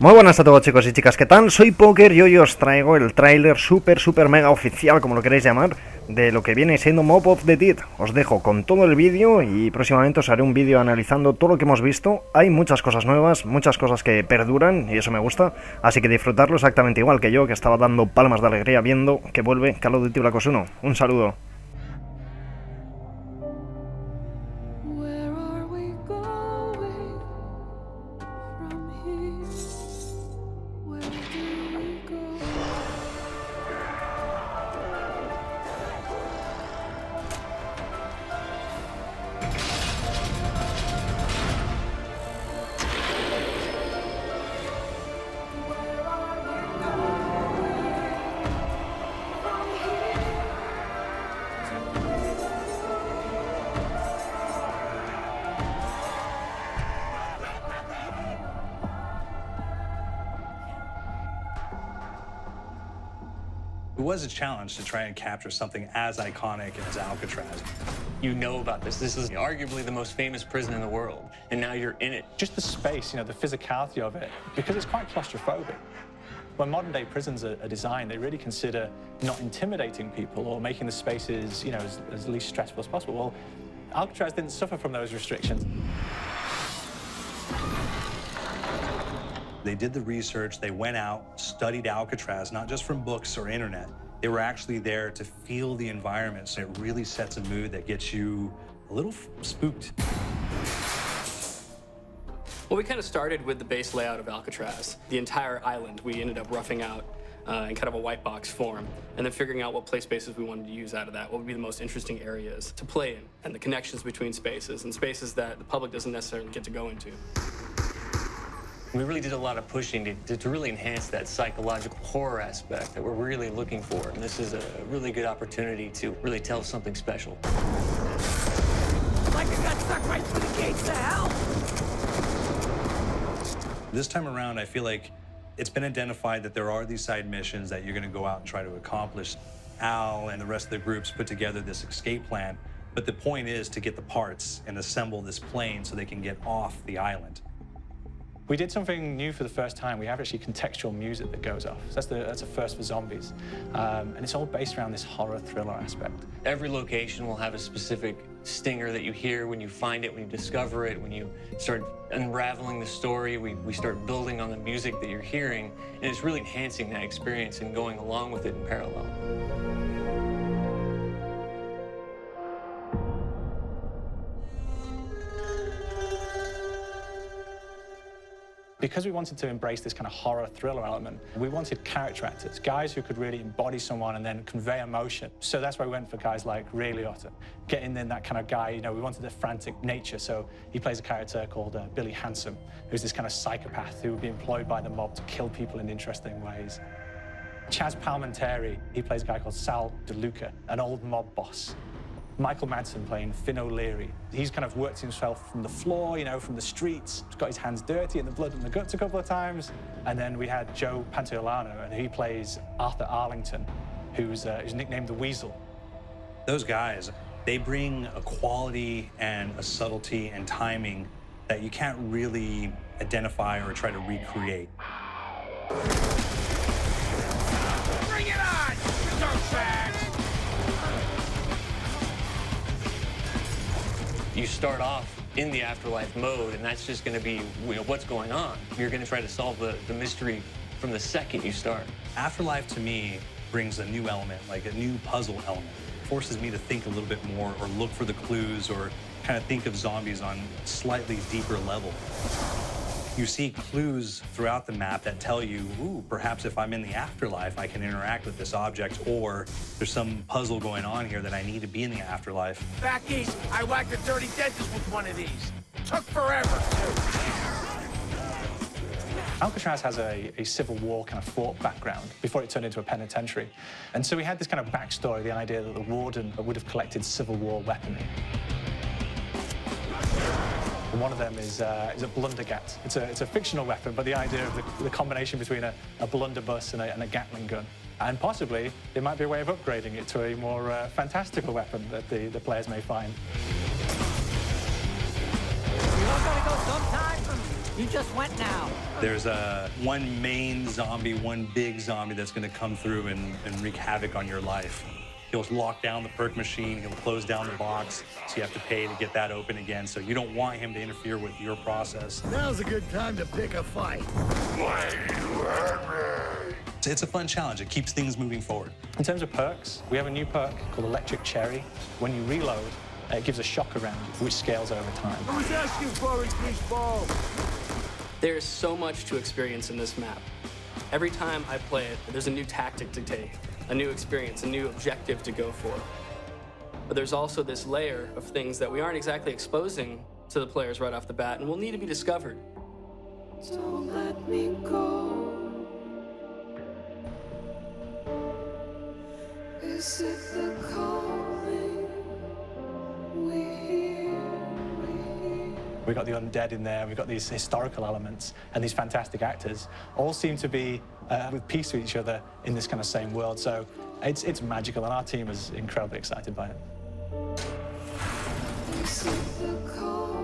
Muy buenas a todos, chicos y chicas, ¿qué tal? Soy Poker y hoy os traigo el tráiler super mega oficial, como lo queréis llamar, de lo que viene siendo Mob of the Dead. Os dejo con todo el vídeo y próximamente os haré un vídeo analizando todo lo que hemos visto. Hay muchas cosas nuevas, muchas cosas que perduran y eso me gusta, así que disfrutarlo exactamente igual que yo, que estaba dando palmas de alegría viendo que vuelve Call of Duty Black Ops 1. Un saludo. It was a challenge to try and capture something as iconic as Alcatraz. You know about this. This is arguably the most famous prison in the world, and now you're in it. Just the space, the physicality of it, because it's quite claustrophobic. When modern day prisons are designed, they really consider not intimidating people or making the spaces, as least stressful as possible. Well, Alcatraz didn't suffer from those restrictions. They did the research, they went out, studied Alcatraz, not just from books or internet. They were actually there to feel the environment, so it really sets a mood that gets you a little spooked. Well, we kind of started with the base layout of Alcatraz. The entire island we ended up roughing out in kind of a white box form, and then figuring out what play spaces we wanted to use out of that, what would be the most interesting areas to play in, and the connections between spaces, and spaces that the public doesn't necessarily get to go into. We really did a lot of pushing to really enhance that psychological horror aspect that we're really looking for. And this is a really good opportunity to really tell something special. Like I got stuck right through the gates to hell. This time around, I feel like it's been identified that there are these side missions that you're going to go out and try to accomplish. Al and the rest of the groups put together this escape plan, but the point is to get the parts and assemble this plane so they can get off the island. We did something new for the first time. We have actually contextual music that goes off. So that's a first for zombies. And it's all based around this horror thriller aspect. Every location will have a specific stinger that you hear when you find it, when you discover it, when you start unraveling the story, we start building on the music that you're hearing, and it's really enhancing that experience and going along with it in parallel. Because we wanted to embrace this kind of horror thriller element, we wanted character actors, guys who could really embody someone and then convey emotion. So that's why we went for guys like Ray Liotta, getting in that kind of guy, we wanted a frantic nature. So he plays a character called Billy Handsome, who's this kind of psychopath who would be employed by the mob to kill people in interesting ways. Chaz Palminteri, he plays a guy called Sal DeLuca, an old mob boss. Michael Madsen playing Finn O'Leary. He's kind of worked himself from the floor, from the streets. He's got his hands dirty in the blood and the guts a couple of times. And then we had Joe Pantoliano, and he plays Arthur Arlington, who's nicknamed the Weasel. Those guys, they bring a quality and a subtlety and timing that you can't really identify or try to recreate. Bring it on, dirtbags! You start off in the afterlife mode, and that's just going to be what's going on. You're going to try to solve the mystery from the second you start. Afterlife, to me, brings a new element, like a new puzzle element. It forces me to think a little bit more or look for the clues or kind of think of zombies on a slightly deeper level. You see clues throughout the map that tell you, ooh, perhaps if I'm in the afterlife, I can interact with this object, or there's some puzzle going on here that I need to be in the afterlife. Back east, I whacked a dirty dentist with one of these. Took forever, too. Alcatraz has a Civil War kind of fort background before it turned into a penitentiary. And so we had this kind of backstory, the idea that the warden would have collected Civil War weaponry. And one of them is a blundergat. It's a fictional weapon, but the idea of the combination between a blunderbuss and a Gatling gun. And possibly, there might be a way of upgrading it to a more fantastical weapon that the players may find. We all gotta go sometime. You just went now. There's one main zombie, one big zombie that's going to come through and wreak havoc on your life. He'll lock down the perk machine, he'll close down the box, so you have to pay to get that open again. So you don't want him to interfere with your process. Now's a good time to pick a fight. It's a fun challenge. It keeps things moving forward. In terms of perks, we have a new perk called Electric Cherry. When you reload, it gives a shock around you, which scales over time. I was asking for it, Greaseball. There's so much to experience in this map. Every time I play it, there's a new tactic to take, a new experience, a new objective to go for. But there's also this layer of things that we aren't exactly exposing to the players right off the bat and will need to be discovered. Don't let me go. Is it the calling we hear? We've got the undead in there, we've got these historical elements, and these fantastic actors all seem to be with peace with each other in this kind of same world. So it's magical, and our team is incredibly excited by it. Is it the calling?